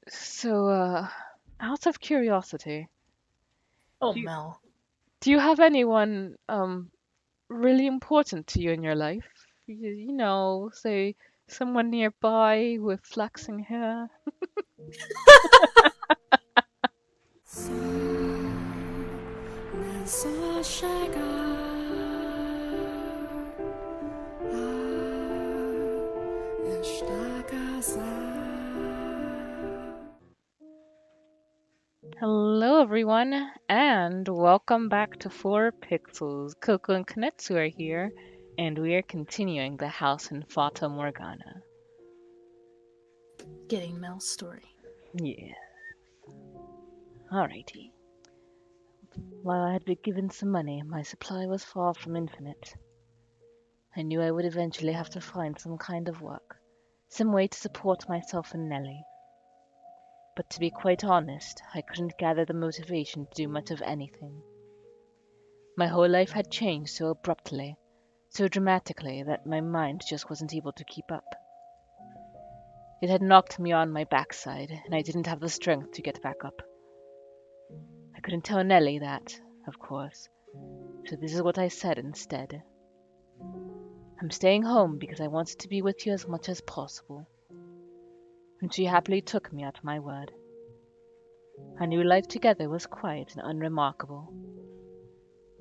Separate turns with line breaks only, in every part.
So, out of curiosity,
Oh,
do you,
Mel.
do you have anyone really important to you in your life? Say someone nearby with flaxing hair.
난 소식을
Hello, everyone, and welcome back to 4pixels. Coco and Kanetsu are here, and we are continuing the house in Fata Morgana.
Getting Mel's story.
Yeah, alrighty. While I had been given some money, my supply was far from infinite. I knew I would eventually have to find some kind of work, some way to support myself and Nellie. But to be quite honest, I couldn't gather the motivation to do much of anything. My whole life had changed so abruptly, so dramatically, that my mind just wasn't able to keep up. It had knocked me on my backside, and I didn't have the strength to get back up. I couldn't tell Nellie that, of course, so this is what I said instead. I'm staying home because I wanted to be with you as much as possible. And she happily took me at my word. Our new life together was quiet and unremarkable.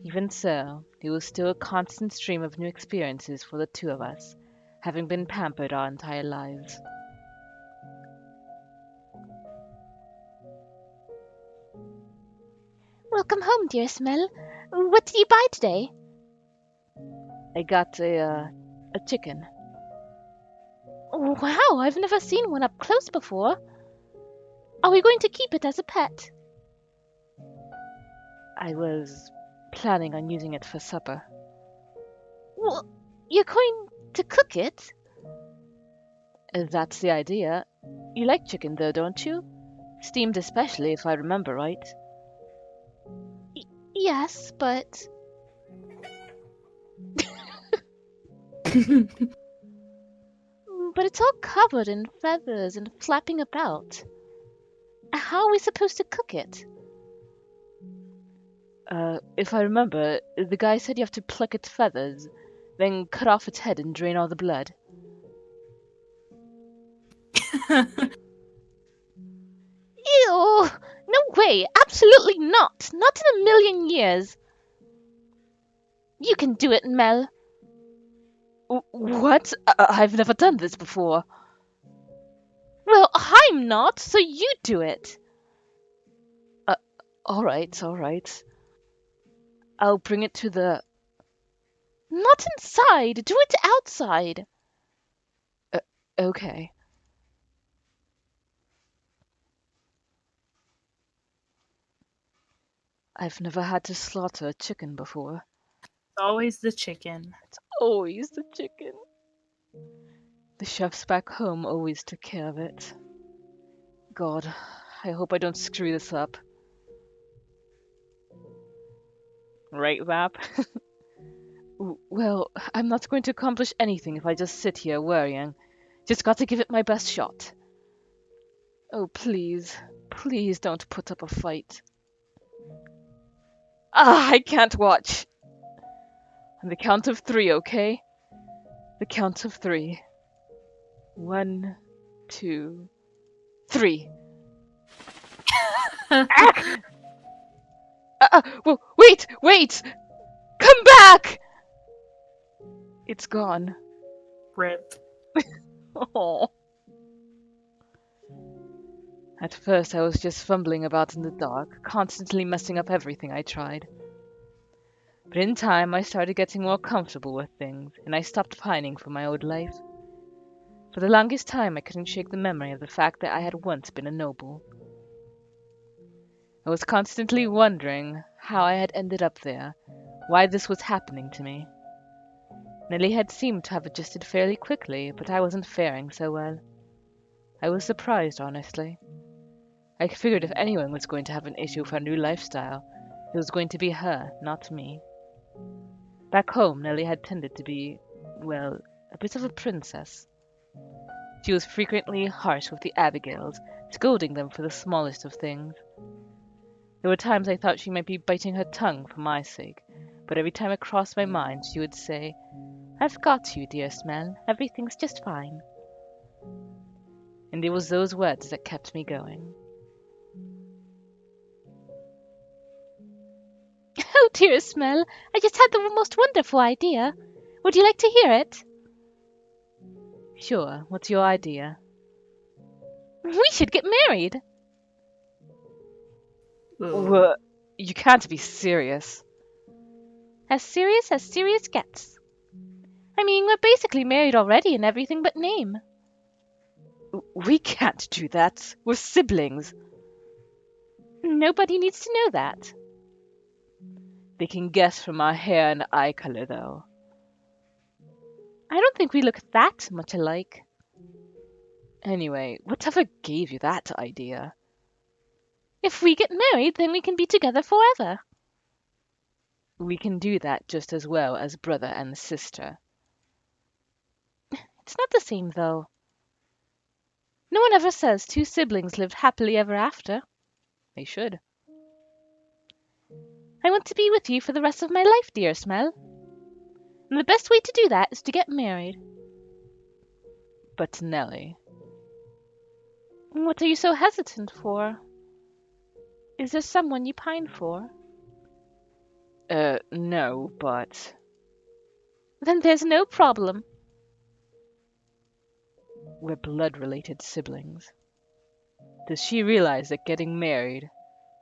Even so, it was still a constant stream of new experiences for the two of us, having been pampered our entire lives.
Welcome home, dear Mell. What did you buy today?
I got a chicken.
Wow, I've never seen one up close before. Are we going to keep it as a pet?
I was planning on using it for supper.
Well, you're going to cook it?
That's the idea. You like chicken, though, don't you? Steamed especially, if I remember right.
Yes, but it's all covered in feathers and flapping about. How are we supposed to cook it?
If I remember, the guy said you have to pluck its feathers, then cut off its head and drain all the blood.
Ew! No way! Absolutely not! Not in a million years! You can do it, Mell.
What? I've never done this before.
Well, I'm not, so you do it.
Alright, alright. I'll bring it to the...
Not inside. Do it outside.
Okay. I've never had to slaughter a chicken before.
Always the chicken.
It's always the chicken. The chefs back home always took care of it. God, I hope I don't screw this up. Right, Vap? Well, I'm not going to accomplish anything if I just sit here worrying. Just got to give it my best shot. Oh, please, please don't put up a fight. I can't watch. On the count of 3, okay? The count of 3. 1, 2, 3. Ah! Well, wait! Come back! It's gone.
Rip.
Oh. At first, I was just fumbling about in the dark, constantly messing up everything I tried. But in time, I started getting more comfortable with things, and I stopped pining for my old life. For the longest time, I couldn't shake the memory of the fact that I had once been a noble. I was constantly wondering how I had ended up there, why this was happening to me. Nellie had seemed to have adjusted fairly quickly, but I wasn't faring so well. I was surprised, honestly. I figured if anyone was going to have an issue with our new lifestyle, it was going to be her, not me. Back home, Nellie had tended to be, well, a bit of a princess. She was frequently harsh with the Abigails, scolding them for the smallest of things. There were times I thought she might be biting her tongue for my sake, but every time it crossed my mind she would say, "I've got you, dearest Mell. Everything's just fine." And it was those words that kept me going.
Oh, dearest Mell, I just had the most wonderful idea. Would you like to hear it?
Sure, what's your idea?
We should get married.
Ugh.
You can't be serious.
As serious gets. I mean, we're basically married already in everything but name.
We can't do that. We're siblings.
Nobody needs to know that.
They can guess from our hair and eye color, though.
I don't think we look that much alike.
Anyway, whatever gave you that idea?
If we get married, then we can be together forever.
We can do that just as well as brother and sister.
It's not the same, though. No one ever says two siblings lived happily ever after.
They should.
I want to be with you for the rest of my life, dearest Mell. And the best way to do that is to get married.
But Nellie,
What are you so hesitant for? Is there someone you pine for?
no, but
Then there's no problem.
we're blood-related siblings. Does she realize that getting married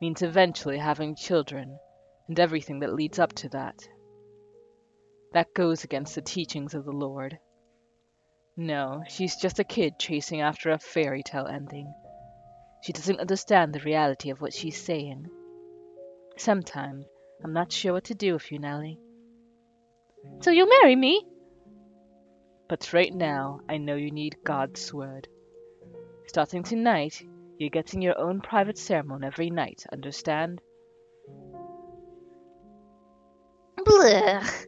means eventually having children and everything that leads up to that? That goes against the teachings of the Lord. No, she's just a kid chasing after a fairy tale ending. She doesn't understand the reality of what she's saying. Sometimes I'm not sure what to do with you, Nellie.
So you'll marry me?
But right now, I know you need God's word. Starting tonight, you're getting your own private ceremony every night, understand?
Blech.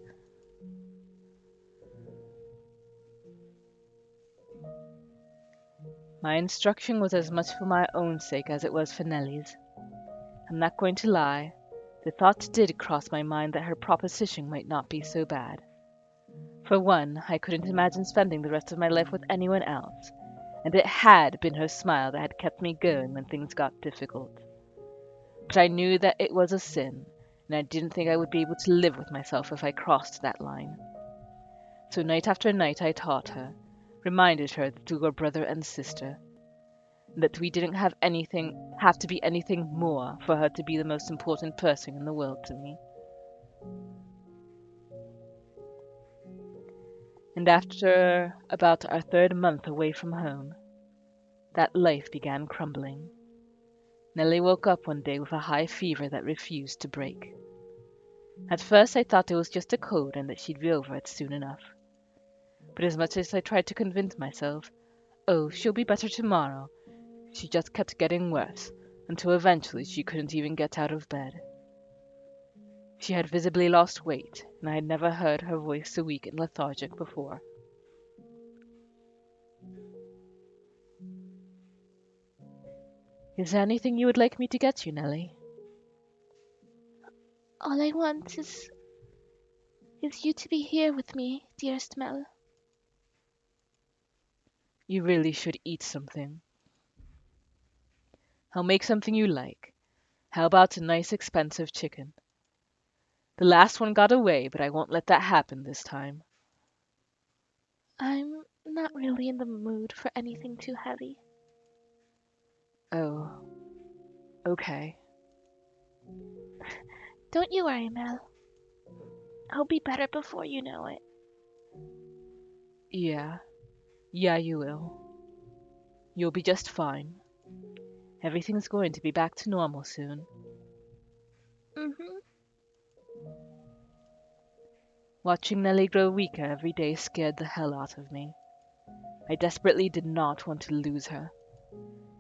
My instruction was as much for my own sake as it was for Nellie's. I'm not going to lie. The thought did cross my mind that her proposition might not be so bad. For one, I couldn't imagine spending the rest of my life with anyone else, and it had been her smile that had kept me going when things got difficult. But I knew that it was a sin, and I didn't think I would be able to live with myself if I crossed that line. So night after night I taught her, reminded her that we were brother and sister, and that we didn't have to be anything more for her to be the most important person in the world to me. And after about our third month away from home, that life began crumbling. Nellie woke up one day with a high fever that refused to break. At first I thought it was just a cold and that she'd be over it soon enough. But as much as I tried to convince myself, "Oh, she'll be better tomorrow," she just kept getting worse, until eventually she couldn't even get out of bed. She had visibly lost weight, and I had never heard her voice so weak and lethargic before. Is there anything you would like me to get you, Nellie?
All I want is you to be here with me, dearest Mell.
You really should eat something. I'll make something you like. How about a nice expensive chicken? The last one got away, but I won't let that happen this time.
I'm not really in the mood for anything too heavy.
Oh, okay.
Don't you worry, Mell. I'll be better before you know it.
Yeah, you will. You'll be just fine. Everything's going to be back to normal soon.
Mm-hmm.
Watching Nellie grow weaker every day scared the hell out of me. I desperately did not want to lose her.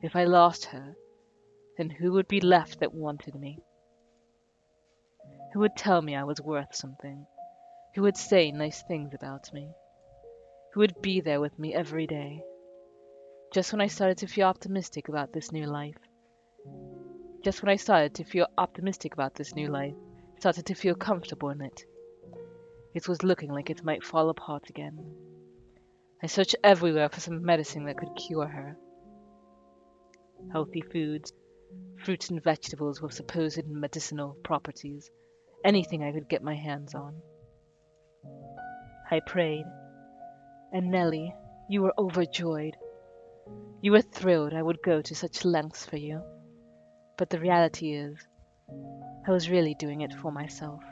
If I lost her, then who would be left that wanted me? Who would tell me I was worth something? Who would say nice things about me? Who would be there with me every day? Just when I started to feel optimistic about this new life. Just when I started to feel optimistic about this new life, started to feel comfortable in it, it was looking like it might fall apart again. I searched everywhere for some medicine that could cure her. Healthy foods, fruits and vegetables with supposed medicinal properties, anything I could get my hands on. I prayed, and Nellie, you were overjoyed. You were thrilled I would go to such lengths for you. But the reality is, I was really doing it for myself.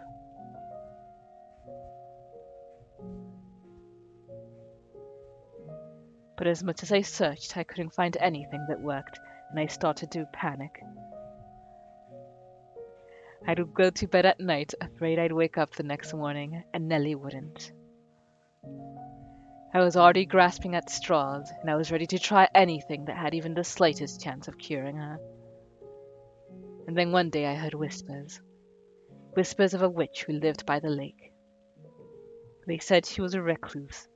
But as much as I searched, I couldn't find anything that worked, and I started to panic. I would go to bed at night, afraid I'd wake up the next morning, and Nellie wouldn't. I was already grasping at straws, and I was ready to try anything that had even the slightest chance of curing her. And then one day I heard whispers. Whispers of a witch who lived by the lake. They said she was a recluse,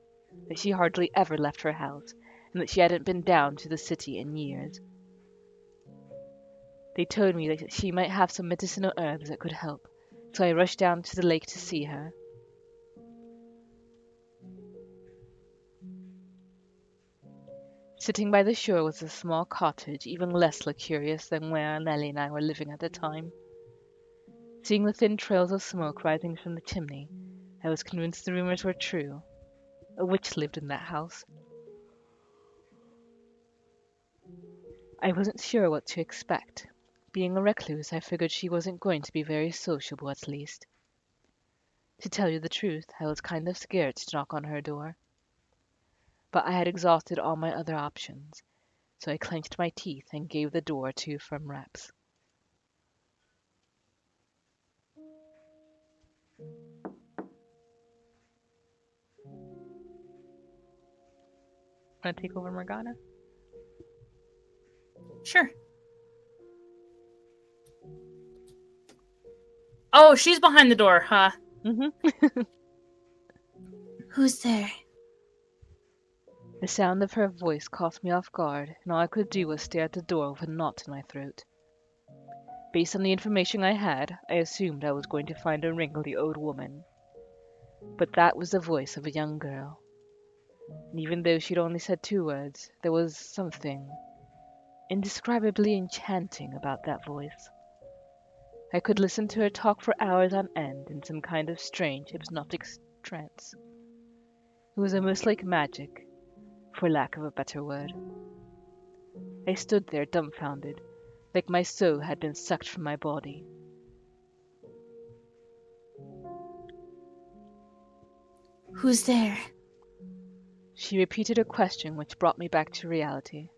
that she hardly ever left her house, and that she hadn't been down to the city in years. They told me that she might have some medicinal herbs that could help, so I rushed down to the lake to see her. Sitting by the shore was a small cottage, even less luxurious than where Nellie and I were living at the time. Seeing the thin trails of smoke rising from the chimney, I was convinced the rumors were true. A witch lived in that house. I wasn't sure what to expect. Being a recluse, I figured she wasn't going to be very sociable, at least. To tell you the truth, I was kind of scared to knock on her door. But I had exhausted all my other options, so I clenched my teeth and gave the door 2 firm raps. Want to take over, Morgana?
Sure. Oh, she's behind the door, huh?
Mm-hmm.
Who's there?
The sound of her voice caught me off guard, and all I could do was stare at the door with a knot in my throat. Based on the information I had, I assumed I was going to find a wrinkly old woman. But that was the voice of a young girl. And even though she'd only said 2 words, there was something indescribably enchanting about that voice. I could listen to her talk for hours on end in some kind of strange hypnotic trance. It was almost like magic, for lack of a better word. I stood there dumbfounded, like my soul had been sucked from my body.
Who's there?
She repeated a question which brought me back to reality.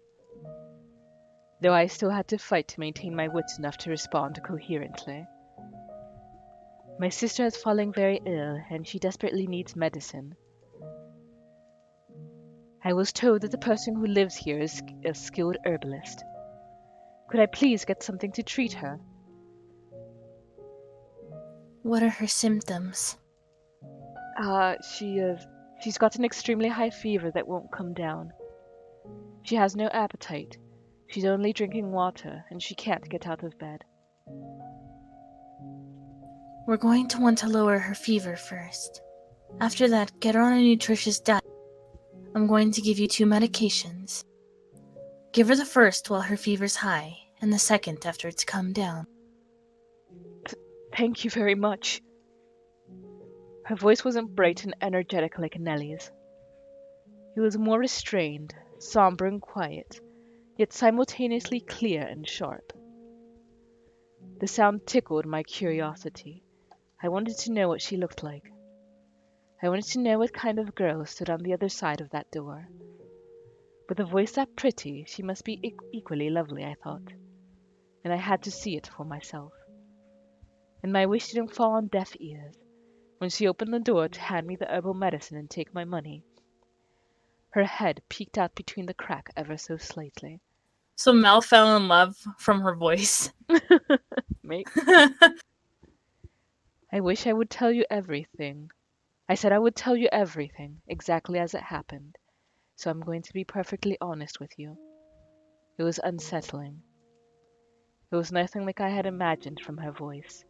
Though I still had to fight to maintain my wits enough to respond coherently. My sister is falling very ill, and she desperately needs medicine. I was told that the person who lives here is a skilled herbalist. Could I please get something to treat her?
What are her symptoms?
She's got an extremely high fever that won't come down. She has no appetite. She's only drinking water, and she can't get out of bed.
We're going to want to lower her fever first. After that, get her on a nutritious diet. I'm going to give you 2 medications. Give her the first while her fever's high, and the second after it's come down.
Thank you very much. Her voice wasn't bright and energetic like Nellie's. It was more restrained, somber and quiet, yet simultaneously clear and sharp. The sound tickled my curiosity. I wanted to know what she looked like. I wanted to know what kind of girl stood on the other side of that door. With a voice that pretty, she must be equally lovely, I thought. And I had to see it for myself. And my wish didn't fall on deaf ears. When she opened the door to hand me the herbal medicine and take my money, her head peeked out between the crack ever so slightly.
So Mel fell in love from her voice.
Mate, I wish I would tell you everything. I said I would tell you everything, exactly as it happened, so I'm going to be perfectly honest with you. It was unsettling. It was nothing like I had imagined from her voice.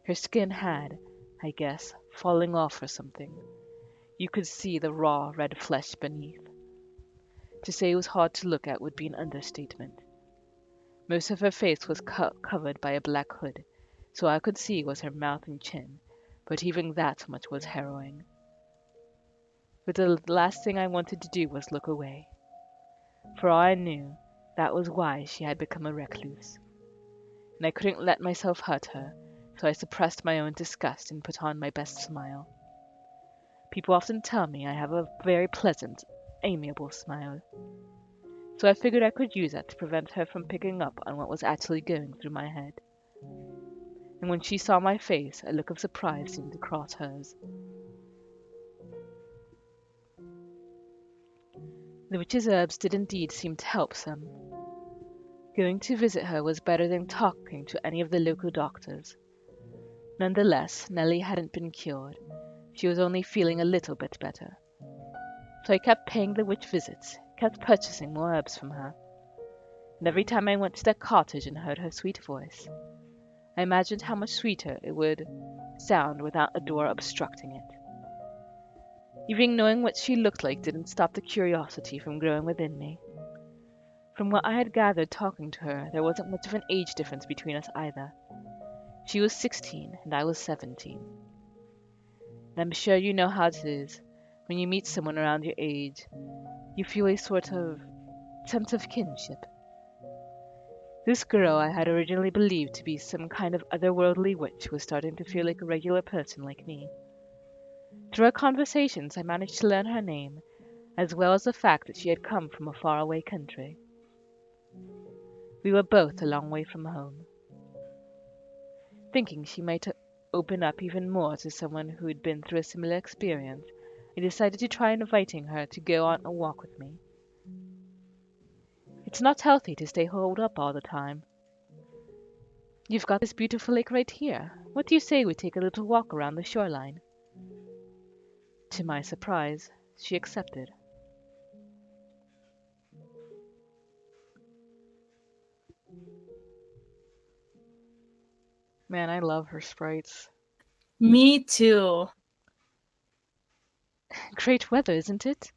Her skin had, I guess, falling off or something. You could see the raw, red flesh beneath. To say it was hard to look at would be an understatement. Most of her face was covered by a black hood, so all I could see was her mouth and chin, but even that much was harrowing. But the last thing I wanted to do was look away. For all I knew, that was why she had become a recluse. And I couldn't let myself hurt her, so I suppressed my own disgust and put on my best smile. People often tell me I have a very pleasant, amiable smile. So I figured I could use that to prevent her from picking up on what was actually going through my head. And when she saw my face, a look of surprise seemed to cross hers. The witch's herbs did indeed seem to help some. Going to visit her was better than talking to any of the local doctors. Nonetheless, Nellie hadn't been cured. She was only feeling a little bit better. So I kept paying the witch visits, kept purchasing more herbs from her. And every time I went to that cottage and heard her sweet voice, I imagined how much sweeter it would sound without a door obstructing it. Even knowing what she looked like didn't stop the curiosity from growing within me. From what I had gathered talking to her, there wasn't much of an age difference between us either. She was 16 and I was 17. And I'm sure you know how it is. When you meet someone around your age, you feel a sort of sense of kinship. This girl I had originally believed to be some kind of otherworldly witch was starting to feel like a regular person like me. Through our conversations, I managed to learn her name, as well as the fact that she had come from a faraway country. We were both a long way from home. Thinking she might open up even more to someone who had been through a similar experience, I decided to try inviting her to go on a walk with me. It's not healthy to stay holed up all the time. You've got this beautiful lake right here. What do you say we take a little walk around the shoreline? To my surprise, she accepted. Man, I love her sprites.
Me too.
Great weather, isn't it?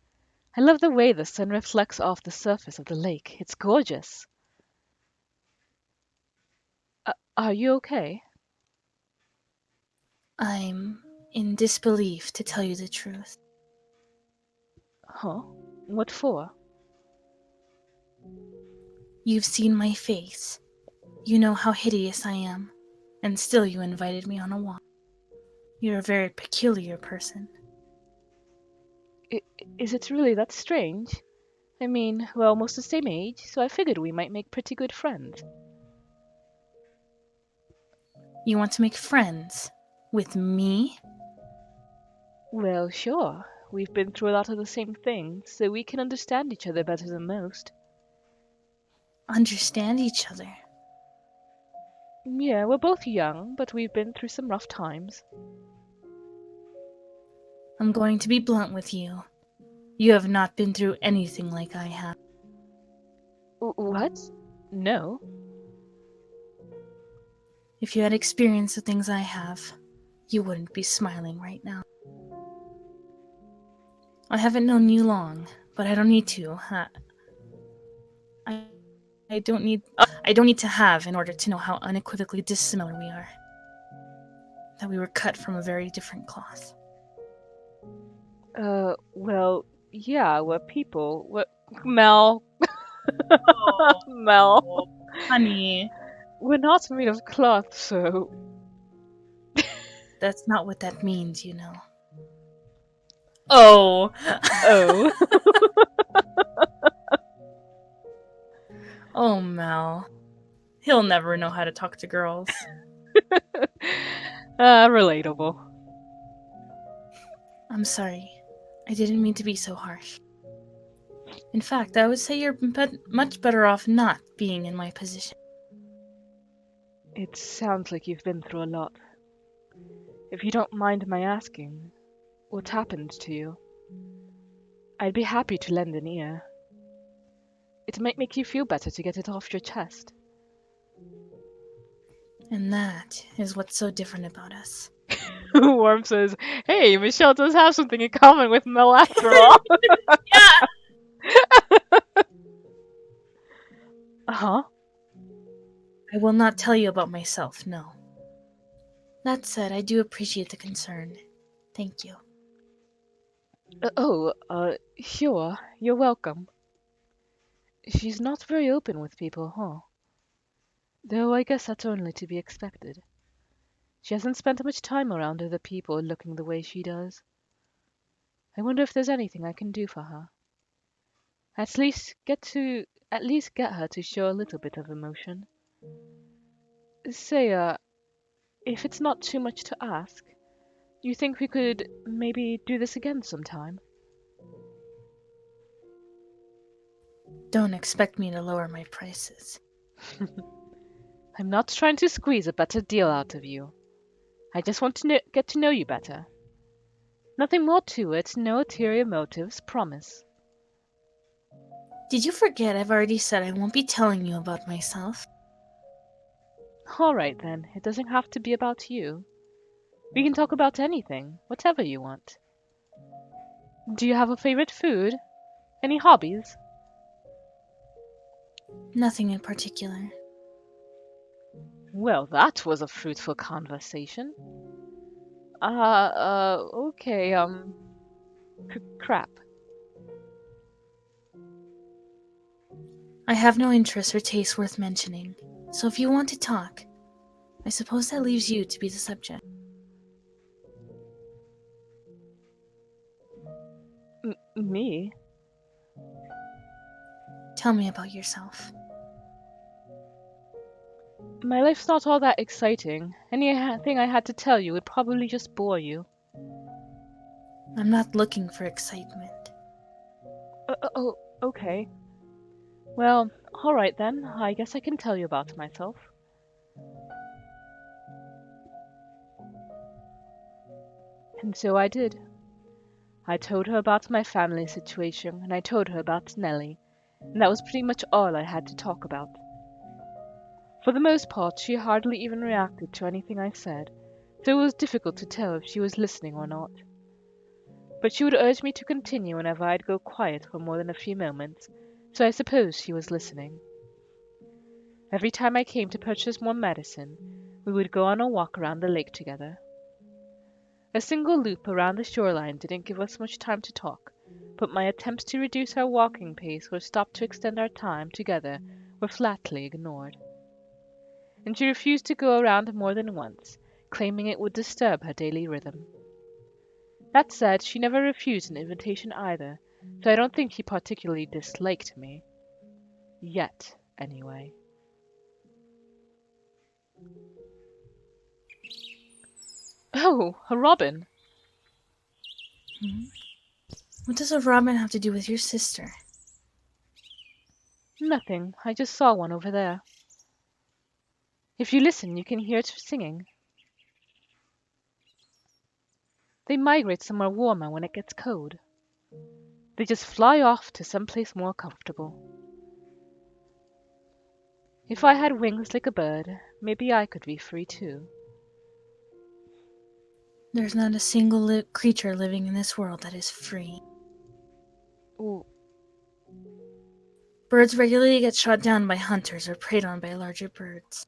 I love the way the sun reflects off the surface of the lake. It's gorgeous. Are you okay?
I'm in disbelief, to tell you the truth.
Huh? What for?
You've seen my face. You know how hideous I am, and still you invited me on a walk. You're a very peculiar person.
Is it really that strange? I mean, we're almost the same age, so I figured we might make pretty good friends.
You want to make friends? With me?
Well, sure. We've been through a lot of the same things, so we can understand each other better than most.
Understand each other?
Yeah, we're both young, but we've been through some rough times.
I'm going to be blunt with you. You have not been through anything like I have.
What? No.
If you had experienced the things I have, you wouldn't be smiling right now. I haven't known you long, but I don't need to. I don't need to have in order to know how unequivocally dissimilar we are. That we were cut from a very different cloth.
Well, yeah, we're people. Mel.
Oh,
Mel.
honey.
We're not made of cloth, so...
That's not what that means, you know.
Oh.
Oh.
Oh, Mel. He'll never know how to talk to girls.
Relatable.
I'm sorry. I didn't mean to be so harsh. In fact, I would say you're much better off not being in my position.
It sounds like you've been through a lot. If you don't mind my asking, what happened to you? I'd be happy to lend an ear. It might make you feel better to get it off your chest.
And that is what's so different about us.
Worm says, hey, Michelle does have something in common with Mel after all. Uh-huh.
I will not tell you about myself, no. That said, I do appreciate the concern. Thank you.
Sure, you're welcome. She's not very open with people, huh? Though I guess that's only to be expected. She hasn't spent much time around other people looking the way she does. I wonder if there's anything I can do for her. At least get her to show a little bit of emotion. Say, if it's not too much to ask, you think we could maybe do this again sometime?
Don't expect me to lower my prices.
I'm not trying to squeeze a better deal out of you. I just want to get to know you better. Nothing more to it, no ulterior motives, promise.
Did you forget I've already said I won't be telling you about myself?
Alright then, it doesn't have to be about you. We can talk about anything, whatever you want. Do you have a favorite food? Any hobbies?
Nothing in particular.
Well, that was a fruitful conversation. Okay, crap.
I have no interest or taste worth mentioning, so if you want to talk, I suppose that leaves you to be the subject.
Me?
Tell me about yourself.
My life's not all that exciting. Anything I had to tell you would probably just bore you.
I'm not looking for excitement.
Okay. Well, alright then. I guess I can tell you about myself. And so I did. I told her about my family situation, and I told her about Nellie, and that was pretty much all I had to talk about. For the most part, she hardly even reacted to anything I said, so it was difficult to tell if she was listening or not. But she would urge me to continue whenever I'd go quiet for more than a few moments, so I suppose she was listening. Every time I came to purchase more medicine, we would go on a walk around the lake together. A single loop around the shoreline didn't give us much time to talk, but my attempts to reduce our walking pace or stop to extend our time together were flatly ignored. And she refused to go around more than once, claiming it would disturb her daily rhythm. That said, she never refused an invitation either, so I don't think she particularly disliked me. Yet, anyway. Oh, a robin!
What does a robin have to do with your sister?
Nothing, I just saw one over there. If you listen, you can hear it singing. They migrate somewhere warmer when it gets cold. They just fly off to someplace more comfortable. If I had wings like a bird, maybe I could be free too.
There's not a single creature living in this world that is free.
Ooh,
Birds regularly get shot down by hunters or preyed on by larger birds.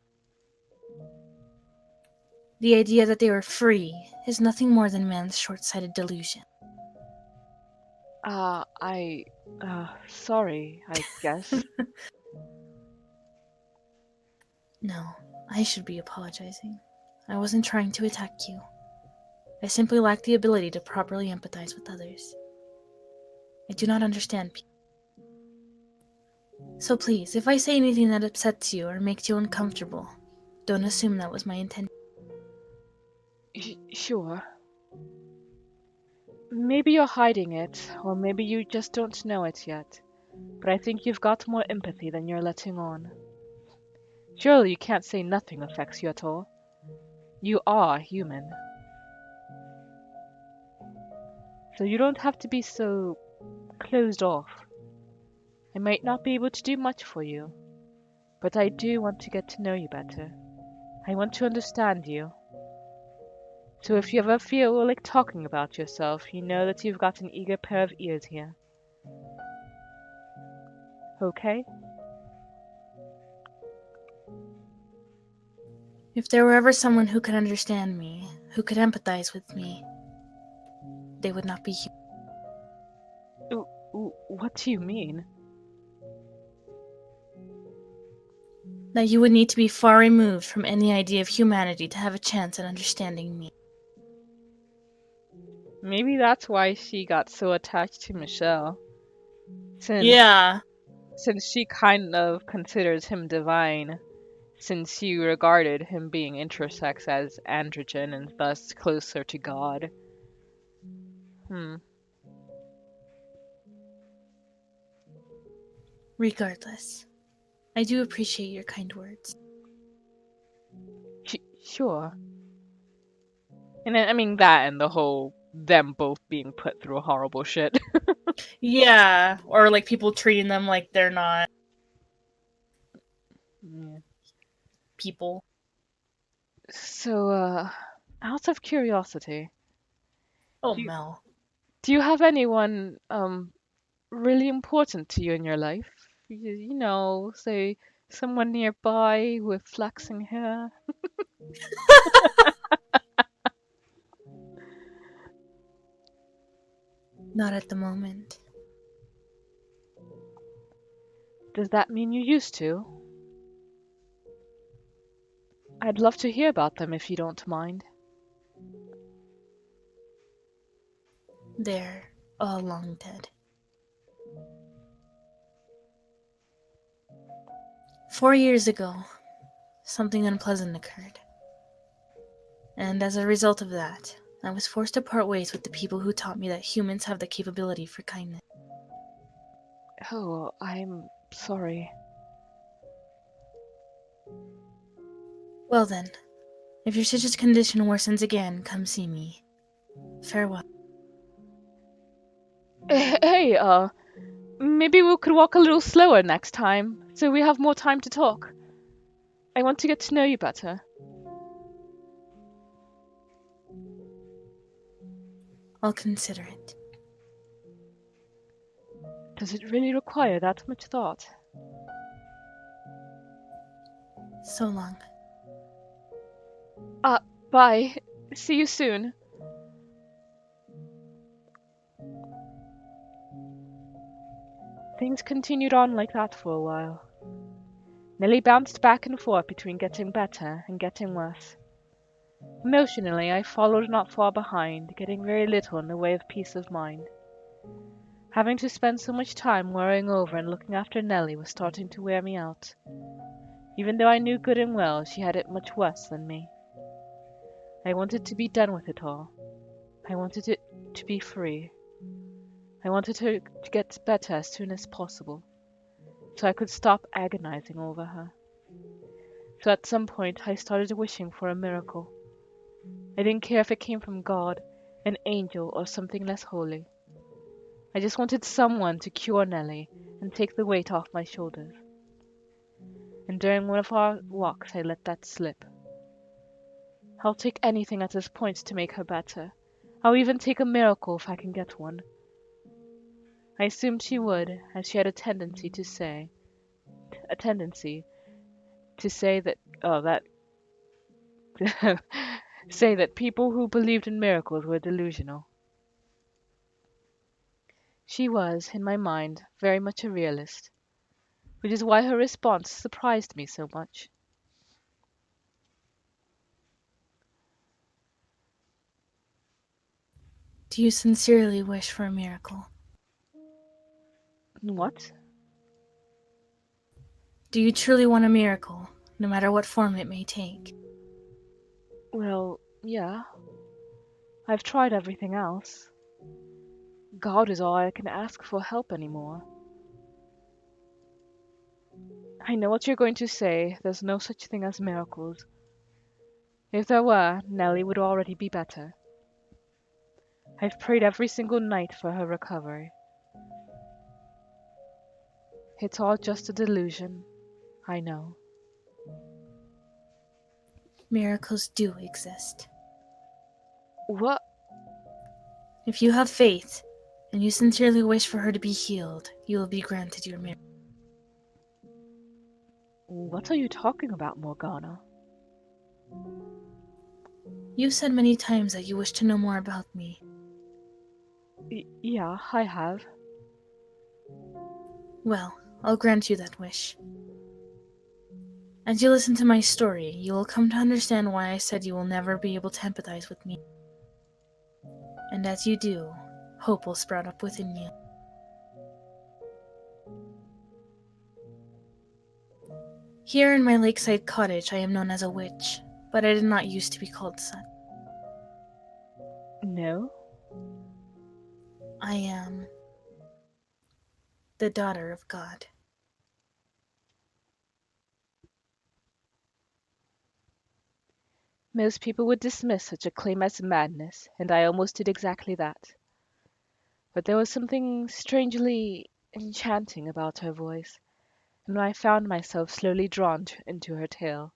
The idea that they were free is nothing more than man's short-sighted delusion.
sorry, I guess.
No, I should be apologizing. I wasn't trying to attack you. I simply lack the ability to properly empathize with others. I do not understand people. So please, if I say anything that upsets you or makes you uncomfortable, don't assume that was my intention.
Sure. Maybe you're hiding it, or maybe you just don't know it yet. But I think you've got more empathy than you're letting on. Surely you can't say nothing affects you at all. You are human. So you don't have to be so closed off. I might not be able to do much for you, but I do want to get to know you better. I want to understand you. So if you ever feel like talking about yourself, you know that you've got an eager pair of ears here. Okay?
If there were ever someone who could understand me, who could empathize with me, they would not be here.
What do you mean?
That you would need to be far removed from any idea of humanity to have a chance at understanding me.
Maybe that's why she got so attached to Michelle.
Yeah.
Since she kind of considers him divine, since she regarded him being intersex as androgen and thus closer to God.
Regardless, I do appreciate your kind words.
Sure. And then, I mean, that and the whole them both being put through horrible shit.
Yeah. Or like people treating them like they're not people.
So, out of curiosity,
Oh,
do you,
Mel.
do you have anyone really important to you in your life? You know, say someone nearby with flaxing hair.
Not at the moment.
Does that mean you used to? I'd love to hear about them if you don't mind.
They're all long dead. 4 years ago, something unpleasant occurred. And as a result of that, I was forced to part ways with the people who taught me that humans have the capability for kindness.
Oh, I'm sorry.
Well then, if your sister's condition worsens again, come see me. Farewell.
Hey, maybe we could walk a little slower next time, so we have more time to talk. I want to get to know you better.
I'll consider it.
Does it really require that much thought?
So long.
Bye. See you soon. Things continued on like that for a while. Nellie bounced back and forth between getting better and getting worse. Emotionally, I followed not far behind, getting very little in the way of peace of mind. Having to spend so much time worrying over and looking after Nellie was starting to wear me out, even though I knew good and well she had it much worse than me. I wanted to be done with it all. I wanted it to be free. I wanted her to get better as soon as possible, so I could stop agonizing over her. So at some point, I started wishing for a miracle. I didn't care if it came from God, an angel, or something less holy. I just wanted someone to cure Nellie and take the weight off my shoulders. And during one of our walks, I let that slip. I'll take anything at this point to make her better. I'll even take a miracle if I can get one. I assumed she would, as she had a tendency to say that, say that people who believed in miracles were delusional. She was, in my mind, very much a realist, which is why her response surprised me so much.
Do you sincerely wish for a miracle?
What?
Do you truly want a miracle, no matter what form it may take?
Well, yeah. I've tried everything else. God is all I can ask for help anymore. I know what you're going to say. There's no such thing as miracles. If there were, Nellie would already be better. I've prayed every single night for her recovery. It's all just a delusion. I know.
Miracles do exist.
What?
If you have faith, and you sincerely wish for her to be healed, you will be granted your miracle.
What are you talking about, Morgana?
You said many times that you wish to know more about me.
Yeah, I have.
Well, I'll grant you that wish. As you listen to my story, you will come to understand why I said you will never be able to empathize with me. And as you do, hope will sprout up within you. Here in my lakeside cottage, I am known as a witch, but I did not used to be called such.
No?
I am the daughter of God.
Most people would dismiss such a claim as madness, and I almost did exactly that. But there was something strangely enchanting about her voice, and I found myself slowly drawn into her tale,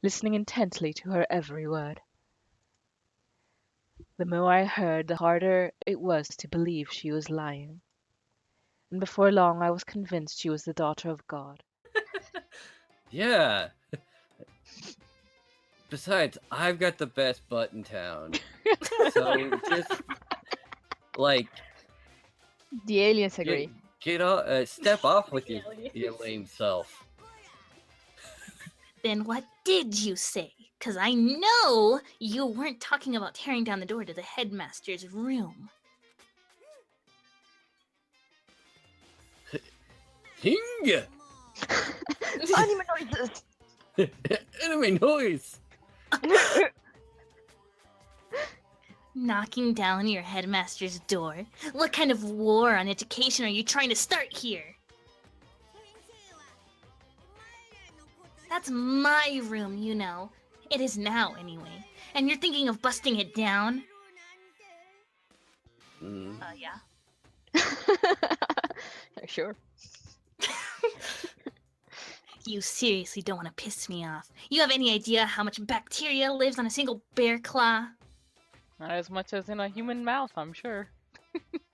listening intently to her every word. The more I heard, the harder it was to believe she was lying, and before long I was convinced she was the daughter of God.
Yeah. Besides, I've got the best butt in town. So just like
The aliens agree.
get off, step off with your lame self.
Then what did you say? 'Cause I know you weren't talking about tearing down the door to the headmaster's room.
Hinga!
Anime noises!
Enemy noise!
Knocking down your headmaster's door? What kind of war on education are you trying to start here? That's my room, you know. It is now, anyway. And you're thinking of busting it down?
Mm.
Yeah.
Sure.
You seriously don't want to piss me off. You have any idea how much bacteria lives on a single bear claw?
Not as much as in a human mouth, I'm sure.